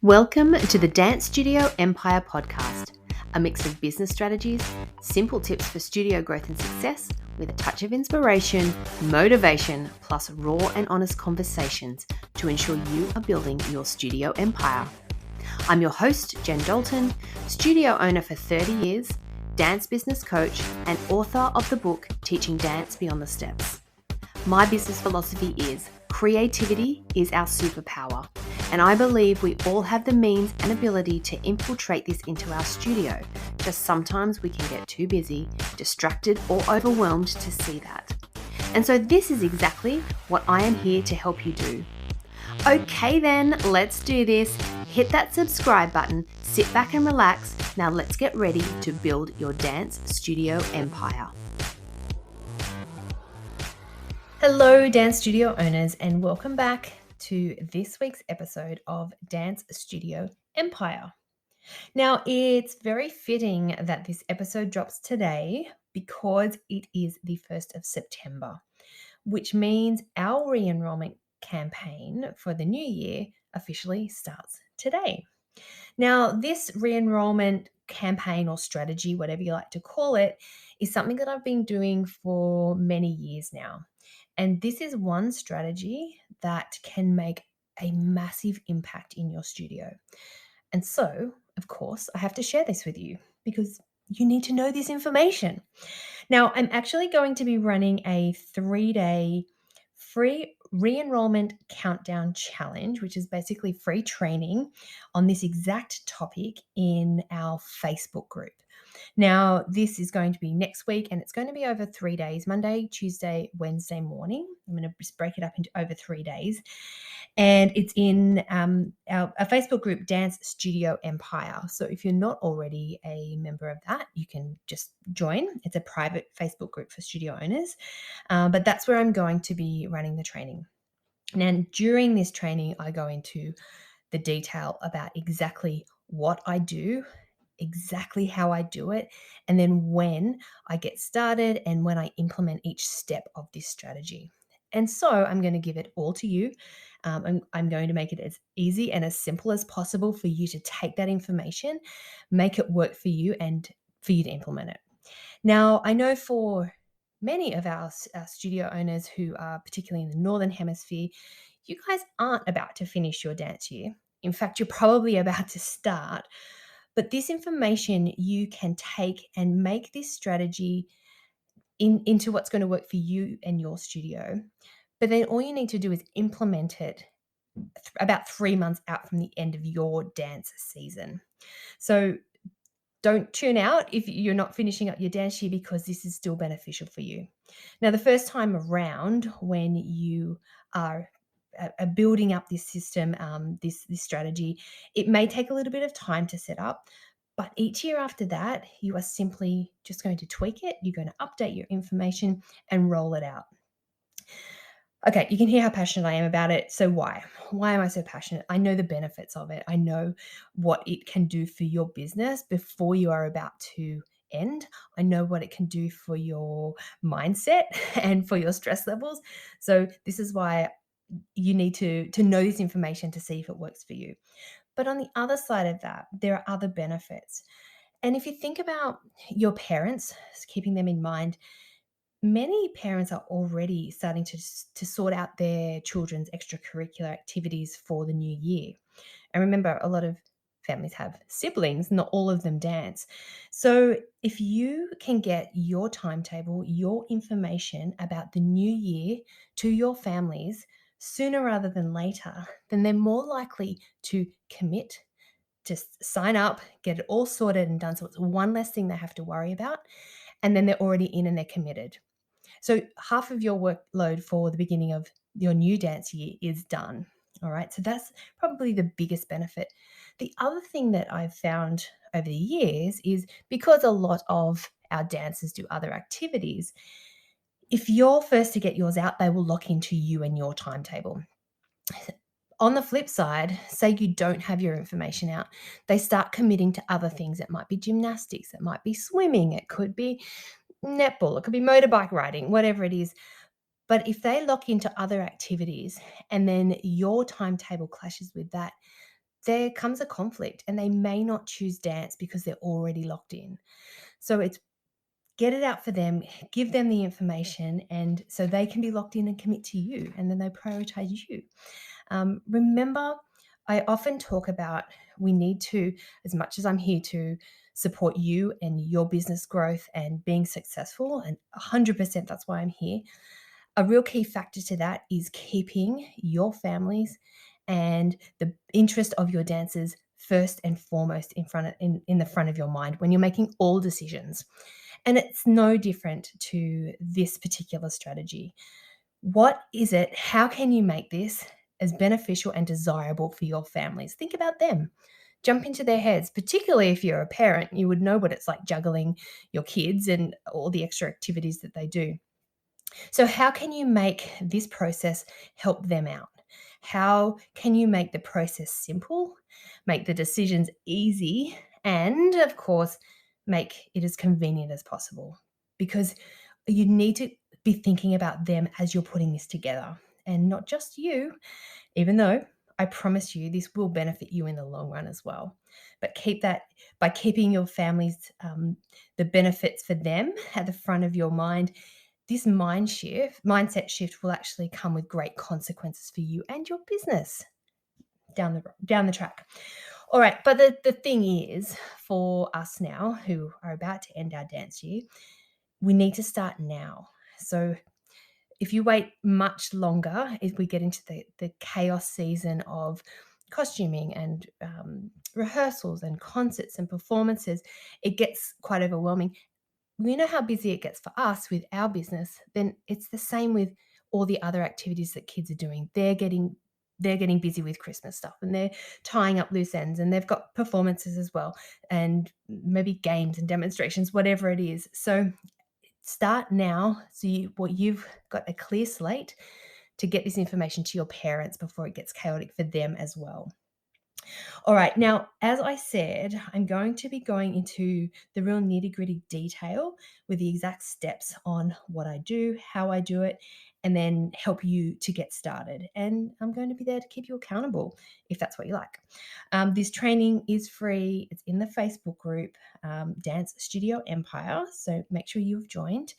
Welcome to the Dance Studio Empire podcast, a mix of business strategies, simple tips for studio growth and success, with a touch of inspiration, motivation, plus raw and honest conversations to ensure you are building your studio empire. I'm your host, Jen Dalton, studio owner for 30 years, dance business coach, and author of the book Teaching Dance Beyond the Steps. My business philosophy is creativity is our superpower, and I believe we all have the means and ability to infiltrate this into our studio. Just sometimes we can get too busy, distracted, or overwhelmed to see that. And so this is exactly what I am here to help you do. Okay then, let's do this. Hit that subscribe button, sit back and relax. Now let's get ready to build your dance studio empire. Hello, dance studio owners, and welcome back to this week's episode of Dance Studio Empire. Now, it's very fitting that this episode drops today because it is the 1st of September, which means our re-enrollment campaign for the new year officially starts today. Now, this re-enrollment campaign or strategy, whatever you like to call it, is something that I've been doing for many years now. And this is one strategy that can make a massive impact in your studio. And so, of course, I have to share this with you because you need to know this information. Now, I'm actually going to be running a 3-day free re-enrollment countdown challenge, which is basically free training on this exact topic in our Facebook group. Now, this is going to be next week and it's going to be over 3 days, Monday, Tuesday, Wednesday morning. I'm going to just break it up into over 3 days. And it's in our Facebook group, Dance Studio Empire. So if you're not already a member of that, you can just join. It's a private Facebook group for studio owners. But that's where I'm going to be running the training. Now, during this training, I go into the detail about exactly what I do, exactly how I do it, and then when I get started and when I implement each step of this strategy. And so I'm going to give it all to you. I'm going to make it as easy and as simple as possible for you to take that information, make it work for you, and for you to implement it. Now, I know for many of our studio owners who are particularly in the Northern Hemisphere, you guys aren't about to finish your dance year. In fact, you're probably about to start. But this information you can take and make this strategy into what's going to work for you and your studio. But then all you need to do is implement it about 3 months out from the end of your dance season. So don't tune out if you're not finishing up your dance year because this is still beneficial for you. Now, the first time around when you are building up this system, this strategy, it may take a little bit of time to set up, but each year after that, you are simply just going to tweak it. You're going to update your information and roll it out. Okay, you can hear how passionate I am about it. So why? Why am I so passionate? I know the benefits of it. I know what it can do for your business before you are about to end. I know what it can do for your mindset and for your stress levels. So this is why you need to know this information to see if it works for you. But on the other side of that, there are other benefits. And if you think about your parents, keeping them in mind, many parents are already starting to sort out their children's extracurricular activities for the new year. And remember, a lot of families have siblings, not all of them dance. So if you can get your timetable, your information about the new year to your families sooner rather than later, then they're more likely to commit, just sign up, get it all sorted and done. So it's one less thing they have to worry about. And then they're already in and they're committed. So half of your workload for the beginning of your new dance year is done. All right. So that's probably the biggest benefit. The other thing that I've found over the years is because a lot of our dancers do other activities, if you're first to get yours out, they will lock into you and your timetable. On the flip side, say you don't have your information out, they start committing to other things. It might be gymnastics, it might be swimming, it could be netball, it could be motorbike riding, whatever it is. But if they lock into other activities and then your timetable clashes with that, there comes a conflict and they may not choose dance because they're already locked in. So it's get it out for them, give them the information, and so they can be locked in and commit to you, and then they prioritize you. Remember, I often talk about we need to, as much as I'm here to support you and your business growth and being successful, and 100% that's why I'm here. A real key factor to that is keeping your families and the interest of your dancers first and foremost in the front of your mind when you're making all decisions. And it's no different to this particular strategy. What is it? How can you make this as beneficial and desirable for your families? Think about them. Jump into their heads, particularly if you're a parent. You would know what it's like juggling your kids and all the extra activities that they do. So, how can you make this process help them out? How can you make the process simple, make the decisions easy, and of course, make it as convenient as possible? Because you need to be thinking about them as you're putting this together and not just you, even though I promise you this will benefit you in the long run as well. But keep that by keeping your families, the benefits for them at the front of your mind. This mindset shift will actually come with great consequences for you and your business down the track. All right, but the thing is, for us now who are about to end our dance year, we need to start now. So if you wait much longer, if we get into the chaos season of costuming and rehearsals and concerts and performances, it gets quite overwhelming. We know how busy it gets for us with our business, then it's the same with all the other activities that kids are doing. They're getting busy with Christmas stuff and they're tying up loose ends and they've got performances as well and maybe games and demonstrations, whatever it is. So start now so you've got a clear slate to get this information to your parents before it gets chaotic for them as well. All right. Now, as I said, I'm going to be going into the real nitty-gritty detail with the exact steps on what I do, how I do it, and then help you to get started. And I'm going to be there to keep you accountable if that's what you like. This training is free. It's in the Facebook group, Dance Studio Empire. So make sure you've joined.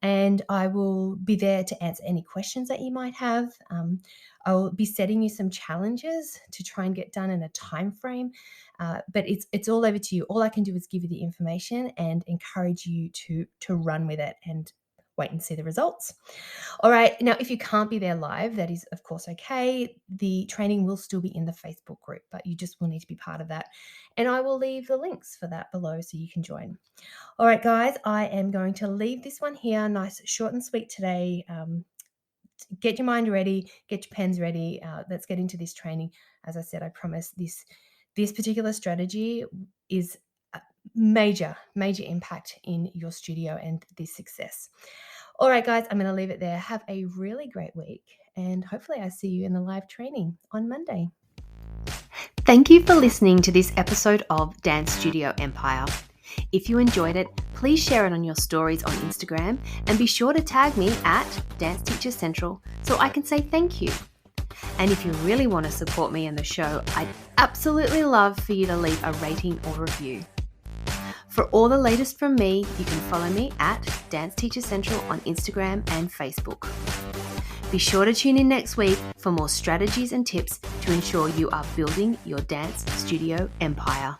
And I will be there to answer any questions that you might have. I'll be setting you some challenges to try and get done in a time frame, but it's all over to you. All I can do is give you the information and encourage you to run with it and wait and see the results. All right. Now, if you can't be there live, that is, of course, okay. The training will still be in the Facebook group, but you just will need to be part of that. And I will leave the links for that below so you can join. All right, guys, I am going to leave this one here. Nice, short and sweet today. Get your mind ready, get your pens ready. Let's get into this training. As I said, I promise this particular strategy is a major impact in your studio and this success. All right, guys, I'm going to leave it there. Have a really great week, and hopefully I see you in the live training on Monday. Thank you for listening to this episode of Dance Studio Empire. If you enjoyed it, please share it on your stories on Instagram and be sure to tag me at Dance Teacher Central so I can say thank you. And if you really want to support me and the show, I'd absolutely love for you to leave a rating or review. For all the latest from me, you can follow me at Dance Teacher Central on Instagram and Facebook. Be sure to tune in next week for more strategies and tips to ensure you are building your dance studio empire.